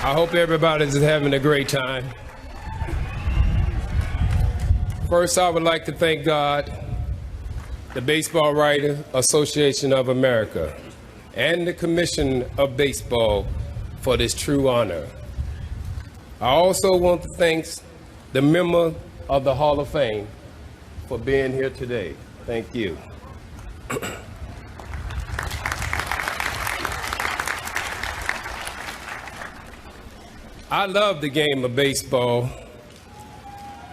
I hope everybody's having a great time. First, I would like to thank God, the Baseball Writers Association of America, and the Commission of Baseball for this true honor. I also want to thank the member of the Hall of Fame for being here today. Thank you. I love the game of baseball.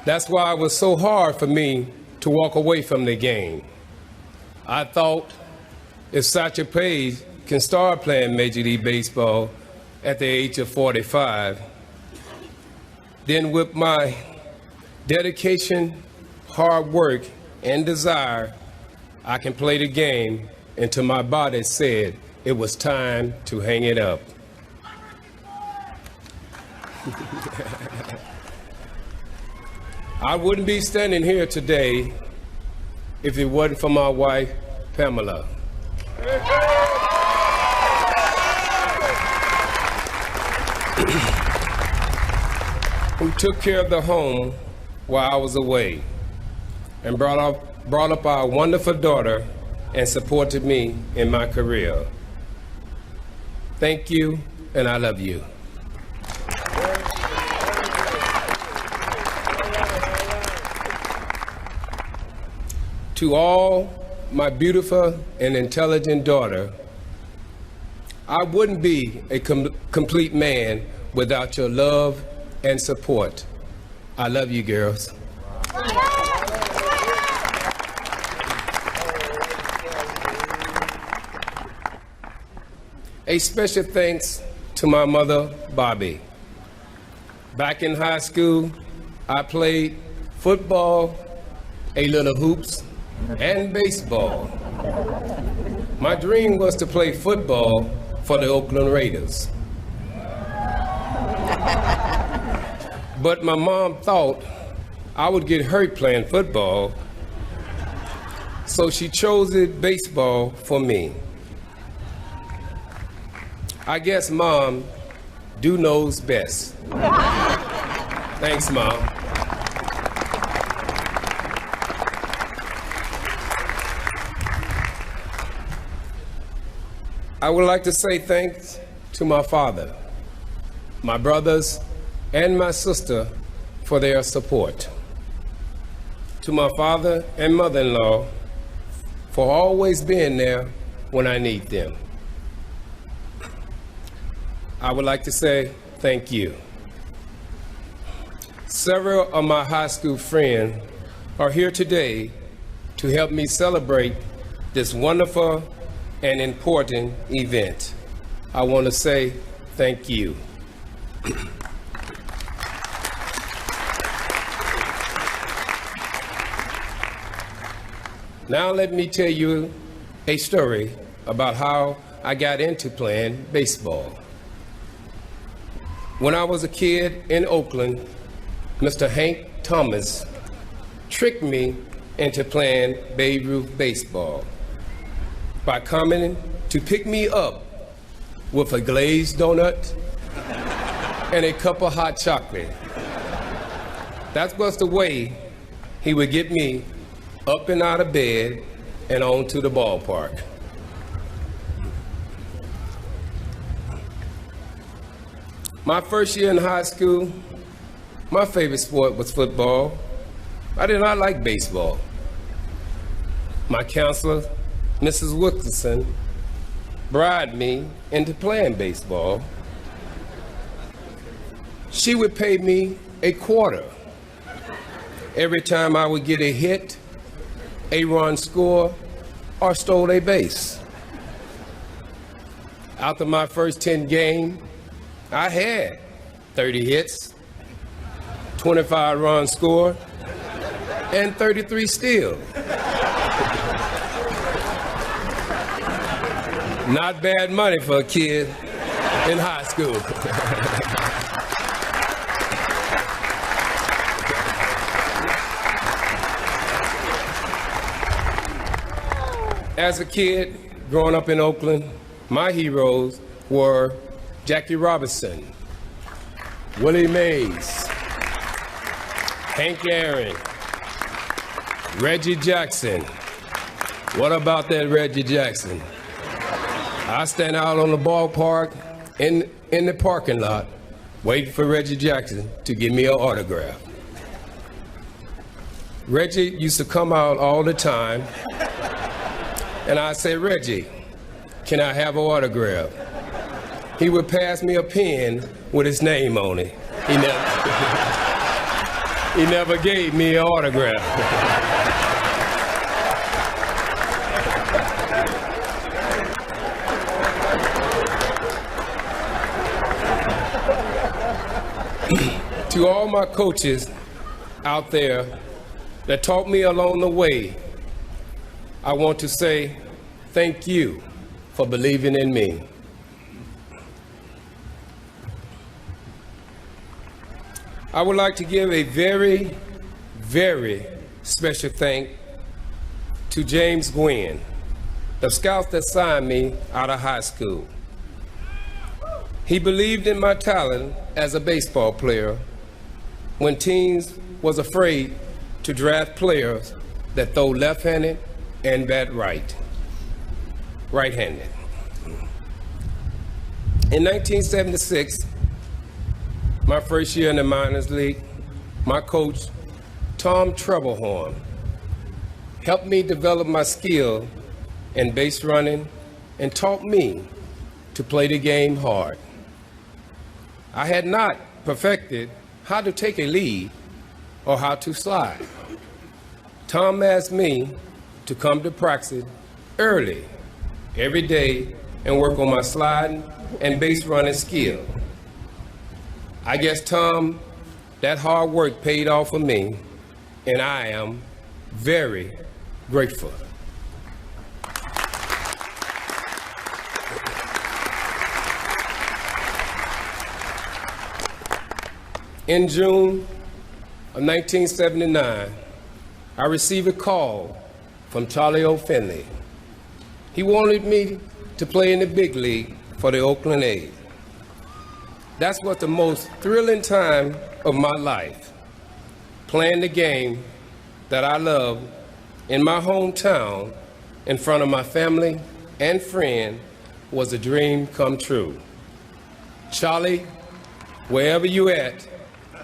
That's why it was so hard for me to walk away from the game. I thought if Satchel Paige can start playing Major League Baseball at the age of 45, then with my dedication, hard work, and desire, I can play the game until my body said it was time to hang it up. I wouldn't be standing here today if it wasn't for my wife, Pamela. Who took care of the home while I was away and brought up our wonderful daughter and supported me in my career. Thank you, and I love you. To all my beautiful and intelligent daughter, I wouldn't be a complete man without your love and support. I love you, girls. A special thanks to my mother, Bobby. Back in high school, I played football, a little hoops, and baseball. My dream was to play football for the Oakland Raiders. But my mom thought I would get hurt playing football, so she chose baseball for me. I guess Mom knows best. Thanks, Mom. I would like to say thanks to my father, my brothers, and my sister for their support. To my father and mother-in-law for always being there when I need them. I would like to say thank you. Several of my high school friends are here today to help me celebrate this wonderful and important event. I want to say thank you. Now let me tell you a story about how I got into playing baseball. When I was a kid in Oakland, Mr. Hank Thomas tricked me into playing Babe Ruth baseball by coming to pick me up with a glazed donut and a cup of hot chocolate. That was the way he would get me up and out of bed and on to the ballpark. My first year in high school, my favorite sport was football. I did not like baseball. My counselor, Mrs. Wilkinson, bribed me into playing baseball. She would pay me a quarter every time I would get a hit, a run score, or stole a base. After my first 10 games, I had 30 hits, 25 runs scored, and 33 steals. Not bad money for a kid in high school. As a kid, growing up in Oakland, my heroes were Jackie Robinson, Willie Mays, Hank Aaron, Reggie Jackson. What about that Reggie Jackson? I stand out on the ballpark in the parking lot waiting for Reggie Jackson to give me an autograph. Reggie used to come out all the time, and I'd say, Reggie, can I have an autograph? He would pass me a pen with his name on it. He never gave me an autograph. To all my coaches out there that taught me along the way, I want to say thank you for believing in me. I would like to give a very, very special thanks to James Gwynn, the scouts that signed me out of high school. He believed in my talent as a baseball player when teams was afraid to draft players that throw left-handed and bat right-handed. In 1976, my first year in the minors league, my coach, Tom Trebelhorn, helped me develop my skill in base running and taught me to play the game hard. I had not perfected how to take a lead or how to slide. Tom asked me to come to practice early every day and work on my sliding and base running skill. I guess, Tom, that hard work paid off for me, and I am very grateful. In June of 1979, I received a call from Charlie O. Finley. He wanted me to play in the big league for the Oakland A's. That's what the most thrilling time of my life. Playing the game that I love in my hometown in front of my family and friends was a dream come true. Charlie, wherever you at,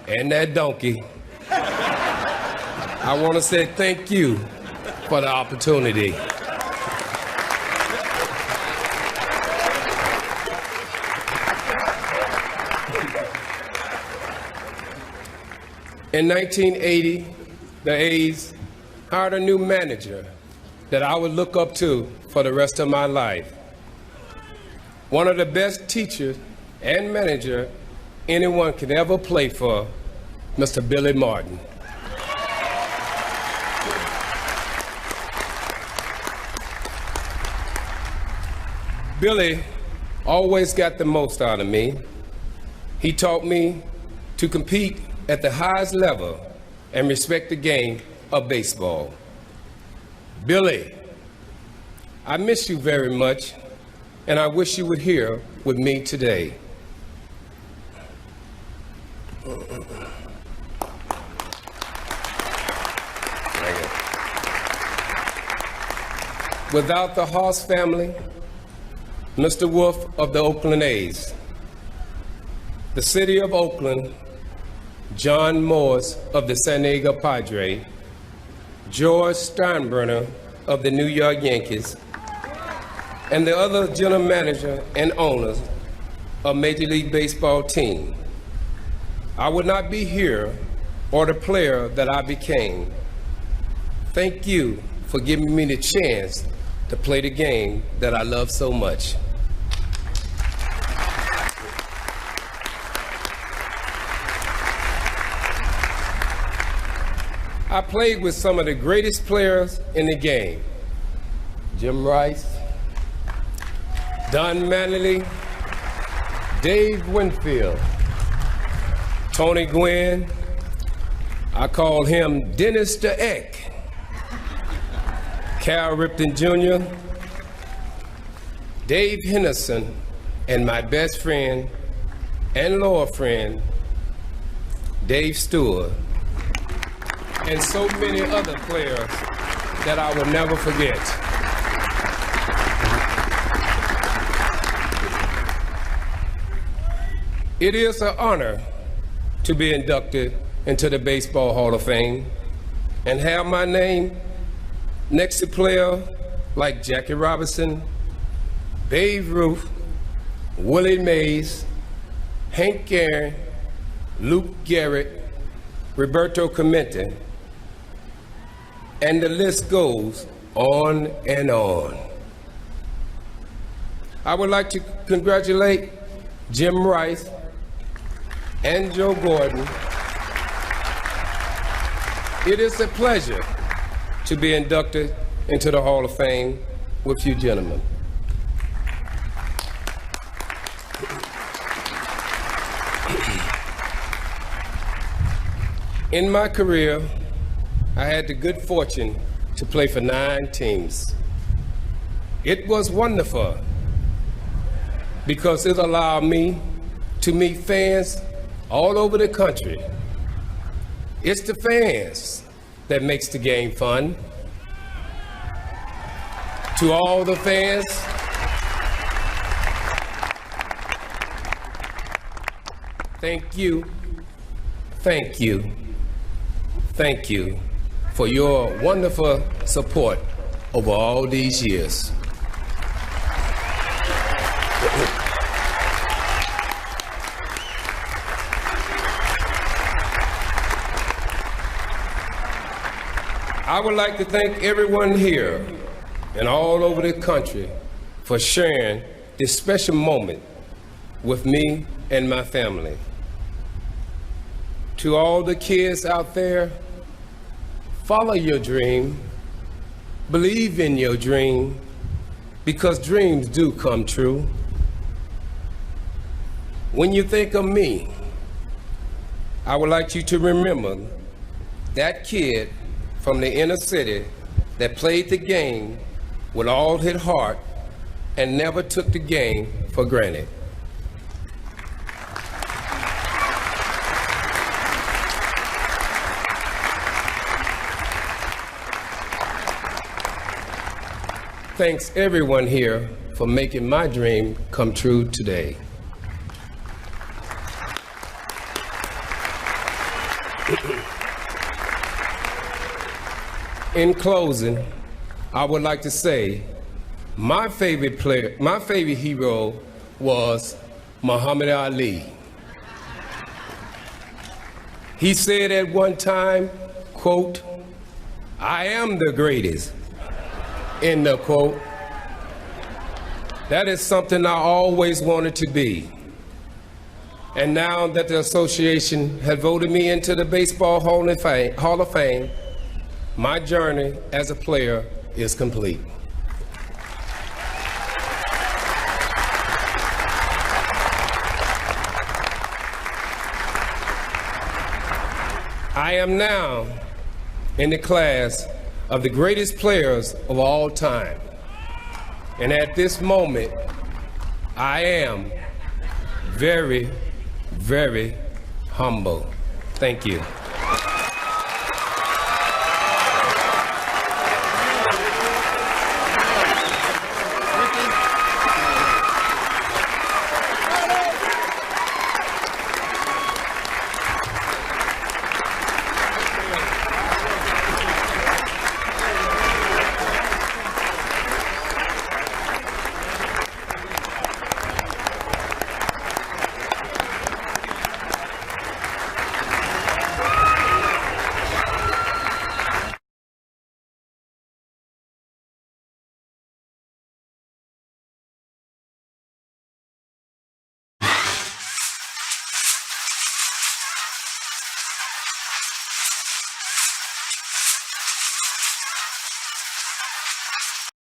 and that donkey, I want to say thank you for the opportunity. In 1980, the A's hired a new manager that I would look up to for the rest of my life. One of the best teachers and manager anyone could ever play for, Mr. Billy Martin. Billy always got the most out of me. He taught me to compete at the highest level and respect the game of baseball. Billy, I miss you very much, and I wish you were here with me today. Without the Haas family, Mr. Wolf of the Oakland A's, the city of Oakland, John Morris of the San Diego Padres, George Steinbrenner of the New York Yankees, and the other general manager and owners of Major League Baseball team, I would not be here or the player that I became. Thank you for giving me the chance to play the game that I love so much. I played with some of the greatest players in the game. Jim Rice, Don Mattingly, Dave Winfield, Tony Gwynn, I call him Dennis the Eck, Cal Ripken Jr., Dave Henderson, and my best friend and loyal friend, Dave Stewart, and so many other players that I will never forget. It is an honor to be inducted into the Baseball Hall of Fame and have my name next to players like Jackie Robinson, Babe Ruth, Willie Mays, Hank Aaron, Luke Garrett, Roberto Clemente, and the list goes on and on. I would like to congratulate Jim Rice and Joe Gordon. It is a pleasure to be inducted into the Hall of Fame with you gentlemen. In my career, I had the good fortune to play for 9 teams. It was wonderful because it allowed me to meet fans all over the country. It's the fans that makes the game fun. To all the fans, thank you, thank you, thank you for your wonderful support over all these years. I would like to thank everyone here and all over the country for sharing this special moment with me and my family. To all the kids out there, follow your dream, believe in your dream, because dreams do come true. When you think of me, I would like you to remember that kid from the inner city that played the game with all his heart and never took the game for granted. Thanks everyone here for making my dream come true today. In closing, I would like to say my favorite hero was Muhammad Ali. He said at one time, quote, "I am the greatest," end of quote. That is something I always wanted to be. And now that the association has voted me into the Baseball Hall of Fame, my journey as a player is complete. I am now in the class of the greatest players of all time. And at this moment, I am very, very humble. Thank you.